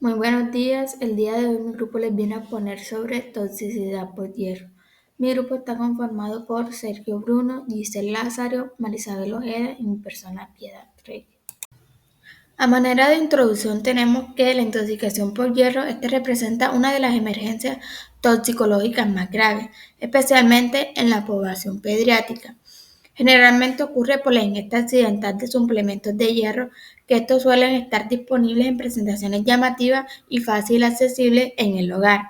Muy buenos días. El día de hoy mi grupo les viene a poner sobre toxicidad por hierro. Mi grupo está conformado por Sergio Bruno, Giselle Lázaro, Marisabel Ojeda y mi persona Piedad Reyes. A manera de introducción tenemos que la intoxicación por hierro representa una de las emergencias toxicológicas más graves, especialmente en la población pediátrica. Generalmente ocurre por la ingesta accidental de suplementos de hierro, que estos suelen estar disponibles en presentaciones llamativas y fácil accesibles en el hogar.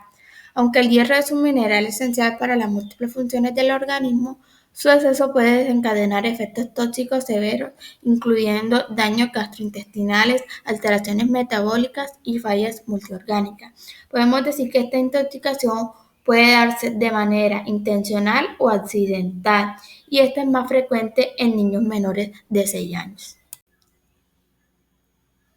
Aunque el hierro es un mineral esencial para las múltiples funciones del organismo, su exceso puede desencadenar efectos tóxicos severos, incluyendo daños gastrointestinales, alteraciones metabólicas y fallas multiorgánicas. Podemos decir que esta intoxicación puede darse de manera intencional o accidental, y esta es más frecuente en niños menores de 6 años.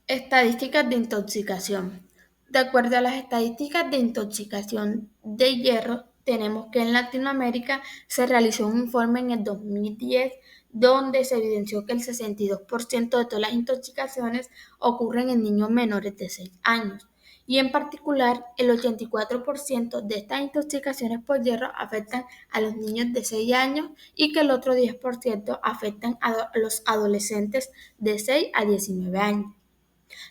Estadísticas de intoxicación. De acuerdo a las estadísticas de intoxicación de hierro, tenemos que en Latinoamérica se realizó un informe en el 2010 donde se evidenció que el 62% de todas las intoxicaciones ocurren en niños menores de 6 años. Y en particular, el 84% de estas intoxicaciones por hierro afectan a los niños de 6 años y que el otro 10% afectan a los adolescentes de 6 a 19 años.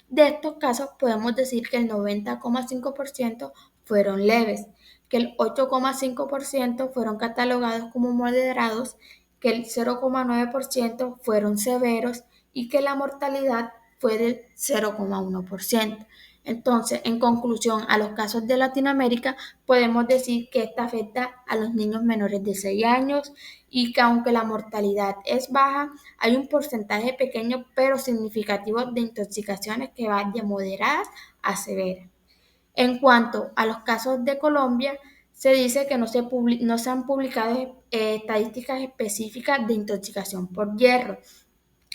De estos casos podemos decir que el 90,5% fueron leves, que el 8,5% fueron catalogados como moderados, que el 0,9% fueron severos y que la mortalidad fue del 0,1%. Entonces, en conclusión, a los casos de Latinoamérica podemos decir que esta afecta a los niños menores de 6 años y que aunque la mortalidad es baja, hay un porcentaje pequeño pero significativo de intoxicaciones que van de moderadas a severas. En cuanto a los casos de Colombia, se dice que no se han publicado estadísticas específicas de intoxicación por hierro,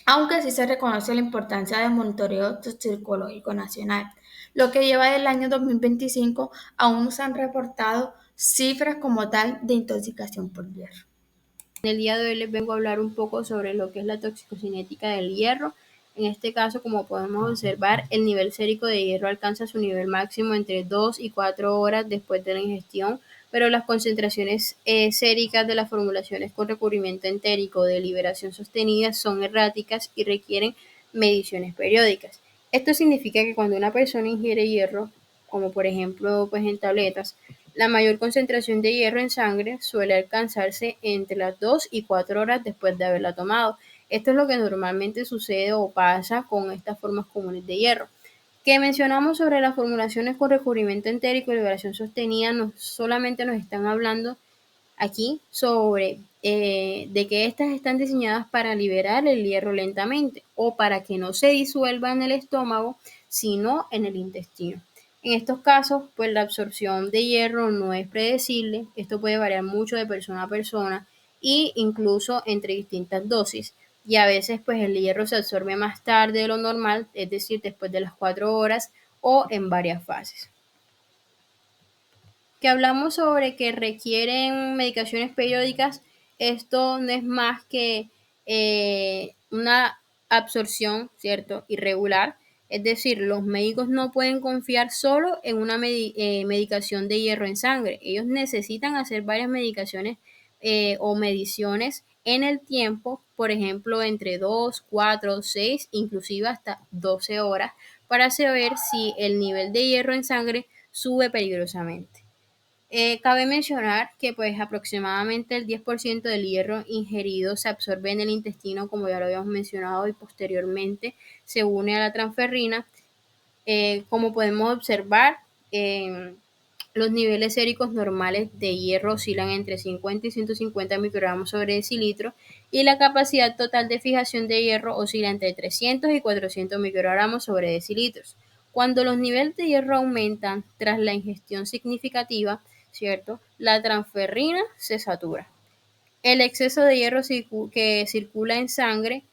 aunque sí se reconoce la importancia del monitoreo toxicológico nacional. Lo que lleva del año 2025 aún no se han reportado cifras como tal de intoxicación por hierro. En el día de hoy les vengo a hablar un poco sobre lo que es la toxicocinética del hierro. En este caso, como podemos observar, el nivel sérico de hierro alcanza su nivel máximo entre 2 y 4 horas después de la ingestión, pero las concentraciones séricas de las formulaciones con recubrimiento entérico de liberación sostenida son erráticas y requieren mediciones periódicas. Esto significa que cuando una persona ingiere hierro, como por ejemplo pues en tabletas, la mayor concentración de hierro en sangre suele alcanzarse entre las 2 y 4 horas después de haberla tomado. Esto es lo que normalmente sucede o pasa con estas formas comunes de hierro. Que mencionamos sobre las formulaciones con recubrimiento entérico y liberación sostenida, no solamente nos están hablando aquí sobre de que estas están diseñadas para liberar el hierro lentamente o para que no se disuelva en el estómago, sino en el intestino. En estos casos, pues la absorción de hierro no es predecible, esto puede variar mucho de persona a persona e incluso entre distintas dosis. Y a veces pues el hierro se absorbe más tarde de lo normal, es decir, después de las 4 horas o en varias fases. Que hablamos sobre que requieren medicaciones periódicas, esto no es más que una absorción, ¿cierto?, irregular. Es decir, los médicos no pueden confiar solo en una medicación de hierro en sangre. Ellos necesitan hacer varias medicaciones o mediciones en el tiempo, por ejemplo, entre 2, 4, 6, inclusive hasta 12 horas, para saber si el nivel de hierro en sangre sube peligrosamente. Cabe mencionar que pues aproximadamente el 10% del hierro ingerido se absorbe en el intestino, como ya lo habíamos mencionado, y posteriormente se une a la transferrina. Como podemos observar, los niveles séricos normales de hierro oscilan entre 50 y 150 microgramos sobre decilitro y la capacidad total de fijación de hierro oscila entre 300 y 400 microgramos sobre decilitros. Cuando los niveles de hierro aumentan tras la ingestión significativa, ¿cierto?, la transferrina se satura. El exceso de hierro que circula en sangre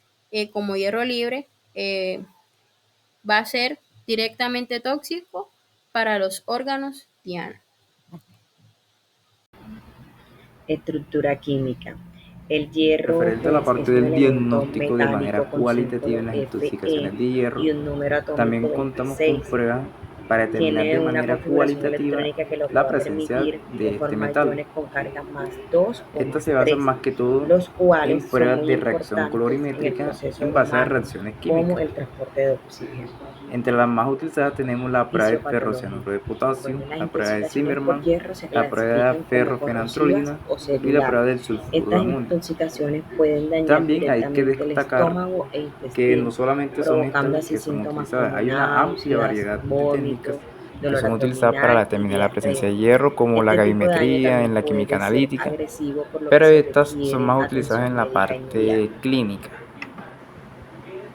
como hierro libre va a ser directamente tóxico para los órganos diana. Estructura química. El hierro Referente a la pues, parte es un del elemento diagnóstico de manera metálico con cualitativa en símbolo las Fe intoxicaciones de hierro, y un número atómico también contamos con 26. pruebas para determinar Tiene de una manera configuración cualitativa electrónica que lo que la va a presencia permitir de este formar metal. iones con carga más 2 o Estas más se basan 3, más que todo los en cuales son pruebas muy de reacción importantes en el colorimétrica proceso en de base a imagen, reacciones como químicas. el transporte de oxígeno. Entre las más utilizadas tenemos la prueba de Fisiopatología. ferrocianuro de potasio, Bueno, las la prueba de intoxicaciones por Zimmermann, hierro se la prueba de clasifican como corrosivas ferrofenantrolina o y la prueba celulares. del sulfuro de Estas amonio. intoxicaciones pueden dañar También hay que directamente el destacar estómago e que no intestino, solamente son provocando estas así que son síntomas utilizadas, como hay una amplia náuseas, variedad de técnicas vómito, que dolor son utilizadas para abdominal y determinar la presencia diarrea. de hierro, como la Este tipo de daño gravimetría también en la química puede ser analítica, agresivo, por lo que pero se estas son requiere más utilizadas en atención la médica parte inmediata. clínica.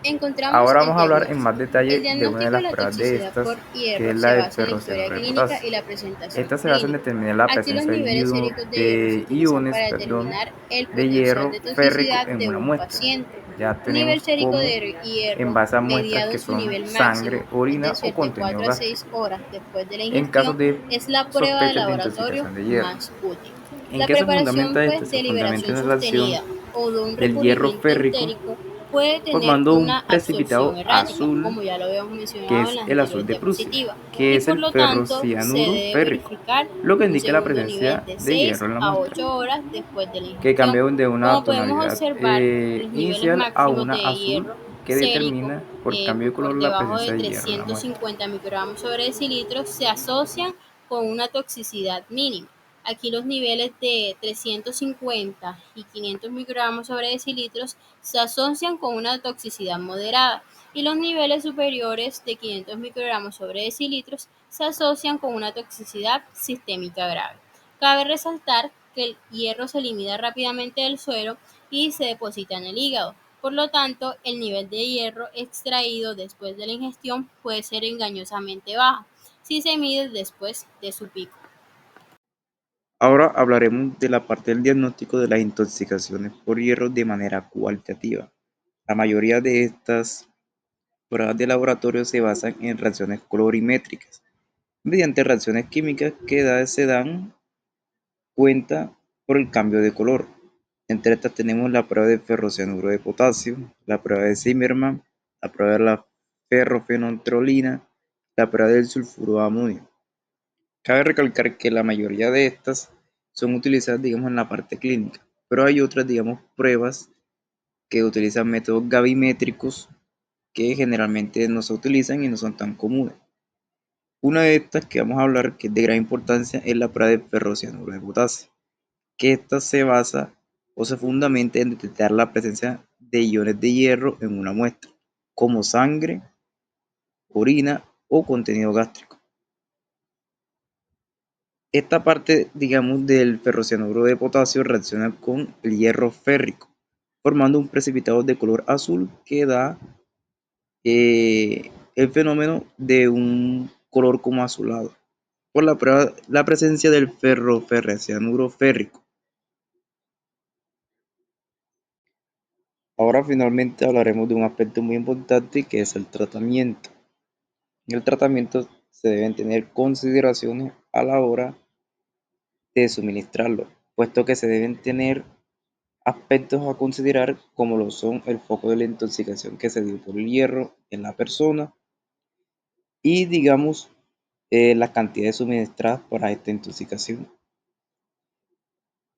Encontramos Ahora el vamos a hablar en diagnóstico. más El detalle de una de diagnóstico de las la pruebas de toxicidad estas, por que hierro es se la del basa en la historia ferrocianuro de clínica y potasio. la presentación Esta se basa en clínica. determinar la Aquí los presencia niveles séricos de hierro se de utilizan iones, para determinar el de potencial hierro de férrico toxicidad en de una un muestra. paciente. Ya Un nivel tenemos sérico como de en hierro, base a muestras mediado que en su son nivel sangre, máximo, es orina o decir, de contenido 4 a 6 gástrico, horas después de la en caso ingestión, de es la prueba de sospechas de laboratorio intoxicación de hierro. más útil. ¿En La qué se preparación fundamenta esto? pues, Se de fundamenta liberación en la acción sostenida o de un del hierro recubrimiento férrico entérico puede tener formando un una absorción precipitado errática, azul, como ya lo habíamos que mencionado en es la el azul anterior de Prusia, diapositiva, que y es por el lo tanto se ferrocianuro debe férrico, verificar lo que un indica la segundo nivel presencia de de 6 hierro en la a muestra, 8 horas después de la que ingestión. cambia de una Como podemos tonalidad observar, los niveles inicial a máximos una de azul, hierro que sérico determina por cambio de color por la debajo de presencia de hierro en la muestra. 350 microgramos sobre decilitros se asocian con una toxicidad mínima. Aquí los niveles de 350 y 500 microgramos sobre decilitros se asocian con una toxicidad moderada y los niveles superiores de 500 microgramos sobre decilitros se asocian con una toxicidad sistémica grave. Cabe resaltar que el hierro se elimina rápidamente del suero y se deposita en el hígado. Por lo tanto, el nivel de hierro extraído después de la ingestión puede ser engañosamente bajo si se mide después de su pico. Ahora hablaremos de la parte del diagnóstico de las intoxicaciones por hierro de manera cualitativa. La mayoría de estas pruebas de laboratorio se basan en reacciones colorimétricas, mediante reacciones químicas que se dan cuenta por el cambio de color. Entre estas tenemos la prueba de ferrocianuro de potasio, la prueba de Zimmermann, la prueba de la ferrofenantrolina, la prueba del sulfuro de amonio. Cabe recalcar que la mayoría de estas son utilizadas, digamos, en la parte clínica, pero hay otras, digamos, pruebas que utilizan métodos gravimétricos que generalmente no se utilizan y no son tan comunes. Una de estas que vamos a hablar, que es de gran importancia, es la prueba de ferrocianuro de potasio, que esta se basa o se fundamenta en detectar la presencia de iones de hierro en una muestra, como sangre, orina o contenido gástrico. Esta parte, digamos, del ferrocianuro de potasio reacciona con el hierro férrico, formando un precipitado de color azul que da el fenómeno de un color como azulado, por la presencia del ferrocianuro férrico. Ahora finalmente hablaremos de un aspecto muy importante que es el tratamiento. En el tratamiento se deben tener consideraciones a la hora de suministrarlo, puesto que se deben tener aspectos a considerar como lo son el foco de la intoxicación que se dio por el hierro en la persona y digamos las cantidades suministradas para esta intoxicación.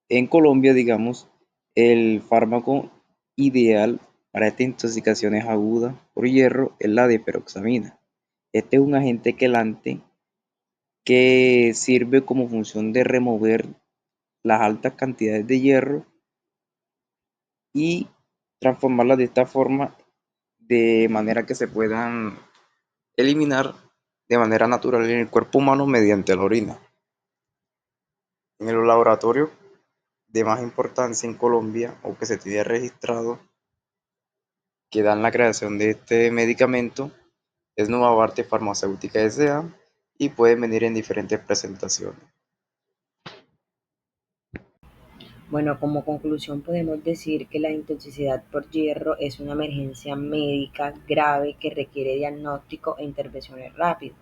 En Colombia, digamos, el fármaco ideal para esta intoxicación aguda por hierro es la deperoxamina. Este es un agente quelante que sirve como función de remover las altas cantidades de hierro y transformarlas de esta forma de manera que se puedan eliminar de manera natural en el cuerpo humano mediante la orina. En el laboratorio de más importancia en Colombia o que se tiene registrado que dan la creación de este medicamento es Novabarte Farmacéutica S.A. y pueden venir en diferentes presentaciones. Bueno, como conclusión podemos decir que la intoxicidad por hierro es una emergencia médica grave que requiere diagnóstico e intervenciones rápidas.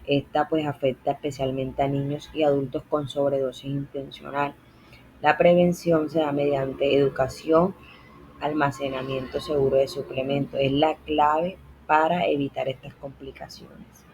Esta pues afecta especialmente a niños y adultos con sobredosis intencional. La prevención se da mediante educación, almacenamiento seguro de suplementos. Es la clave para evitar estas complicaciones.